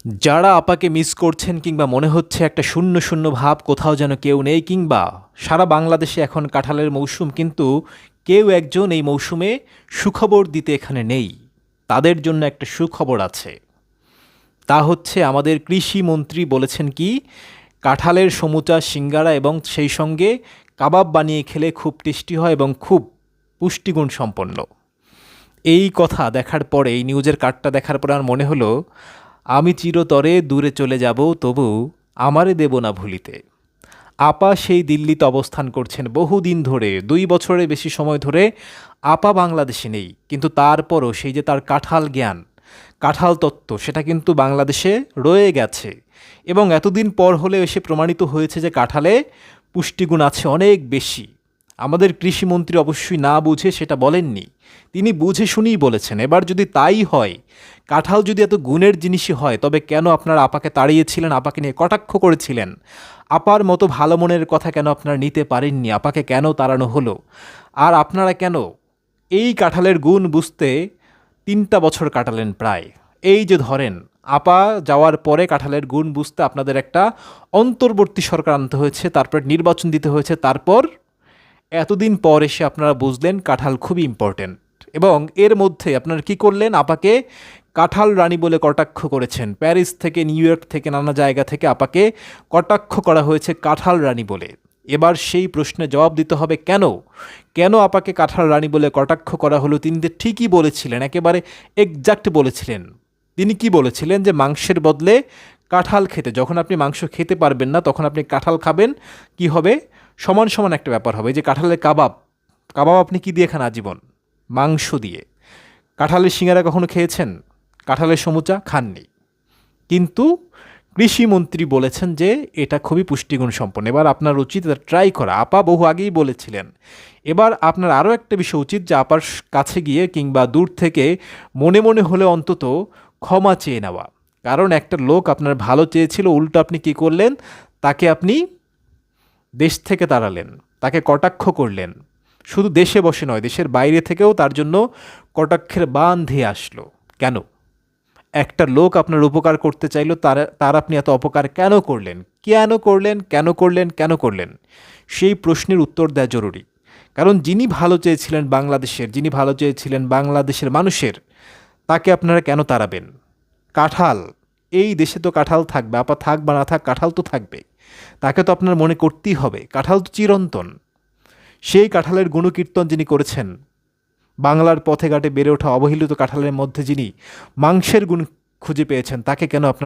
যারা আপাকে মিস করছেন কিংবা মনে হচ্ছে একটা শূন্য শূন্য ভাব, কোথাও যেন কেউ নেই, কিংবা সারা বাংলাদেশে এখন কাঁঠালের মৌসুম কিন্তু কেউ একজন এই মৌসুমে সুখবর দিতে এখানে নেই, তাদের জন্য একটা সুখবর আছে। তা হচ্ছে আমাদের কৃষিমন্ত্রী বলেছেন কি, কাঁঠালের সমুচা, সিঙ্গারা এবং সেই সঙ্গে কাবাব বানিয়ে খেলে খুব টেস্টি হয় এবং খুব পুষ্টিগুণ সম্পন্ন। এই কথা দেখার পরে, এই নিউজের কার্ডটা দেখার পরে আমার মনে হলো, আমি চিরতরে দূরে চলে যাব তবু আমারে দেব না ভুলিতে। আপা সেই দিল্লিতে অবস্থান করছেন বহুদিন ধরে, 2 বছরের বেশি সময় ধরে আপা বাংলাদেশে নেই, কিন্তু তারপরও সেই যে তার কাঁঠাল জ্ঞান, কাঁঠাল তত্ত্ব, সেটা কিন্তু বাংলাদেশে রয়ে গেছে। এবং এতদিন পর হলে এসে প্রমাণিত হয়েছে যে কাঁঠালে পুষ্টিগুণ আছে অনেক বেশি। আমাদের কৃষিমন্ত্রী অবশ্যই না বুঝে সেটা বলেননি, তিনি বুঝে শুনেই বলেছেন। এবার যদি তাই হয়, কাঁঠাল যদি এত গুণের জিনিসই হয়, তবে কেন আপনারা আপাকে তাড়িয়েছিলেন, আপাকে নিয়ে কটাক্ষ করেছিলেন? আপার মতো ভালো মনের কথা কেন আপনারা নিতে পারেননি? আপাকে কেন তাড়ানো হলো? আর আপনারা কেন এই কাঁঠালের গুণ বুঝতে 3টা বছর কাটালেন প্রায়? এই যে ধরেন, আপা যাওয়ার পরে কাঁঠালের গুণ বুঝতে আপনাদের একটা অন্তর্বর্তী সরকার আনতে হয়েছে, তারপর নির্বাচন দিতে হয়েছে, তারপর এতদিন পর এসে আপনারা বুঝলেন কাঁঠাল খুবই ইম্পর্ট্যান্ট। এবং এর মধ্যে আপনারা কি করলেন? আপাকে কাঁঠাল রানী বলে কটাক্ষ করেছেন। প্যারিস থেকে, নিউ ইয়র্ক থেকে, নানা জায়গা থেকে আপাকে কটাক্ষ করা হয়েছে কাঁঠাল রানী বলে। এবার সেই প্রশ্নে জবাব দিতে হবে, কেন কেন আপাকে কাঁঠাল রানী বলে কটাক্ষ করা হলো? তিনি তো ঠিকই বলেছিলেন, একেবারে এক্সাক্ট বলেছিলেন। তিনি কি বলেছিলেন? যে মাংসের বদলে কাঁঠাল খেতে, যখন আপনি মাংস খেতে পারবেন না তখন আপনি কাঁঠাল খাবেন। কি হবে? সমান সমান একটা ব্যাপার হবে। এই যে কাঁঠালের কাবাব, কাবাব আপনি কি দিয়ে খান আজীবন? মাংস দিয়ে। কাঁঠালের সিঙ্গারা কখনো খেয়েছেন? কাঁঠালের সমুচা খাননি। কিন্তু কৃষিমন্ত্রী বলেছেন যে এটা খুবই পুষ্টিগুণ সম্পন্ন। এবার আপনার উচিত এটা ট্রাই করা। আপা বহু আগেই বলেছিলেন। এবার আপনার আরও একটা বিষয় উচিত, যে আপার কাছে গিয়ে কিংবা দূর থেকে মনে মনে হলে অন্তত ক্ষমা চেয়ে নেওয়া। কারণ একটা লোক আপনার ভালো চেয়েছিল, উল্টো আপনি কী করলেন? তাকে আপনি দেশ থেকে তাড়ালেন, তাকে কটাক্ষ করলেন। শুধু দেশে বসে নয়, দেশের বাইরে থেকেও তার জন্য কটাক্ষের বান ধেয়ে আসলো। কেন? একটা লোক আপনার উপকার করতে চাইলো, তার আপনি এত অপকার কেন করলেন? কেন করলেন? কেন করলেন? কেন করলেন? সেই প্রশ্নের উত্তর দেওয়া জরুরি। কারণ যিনি ভালো চেয়েছিলেন বাংলাদেশের, যিনি ভালো চেয়েছিলেন বাংলাদেশের মানুষের, তাকে আপনারা কেন তাড়াবেন? কাঁঠাল, এই দেশে তো কাঁঠাল থাকবে, আপা থাক বা না থাক, কাঁঠাল তো থাকবে। তাকে তো আপনার মনে করতেই হবে। কাঁঠাল তো চিরন্তন। সেই কাঁঠালের গুণকীর্তন যিনি করেছেন, বাংলার পথে ঘাটে বেড়ে ওঠা অবহেলিত কাঁঠালের মধ্যে যিনি মাংসের গুণ খুঁজে পেয়েছেন, তাকে কেন আপনার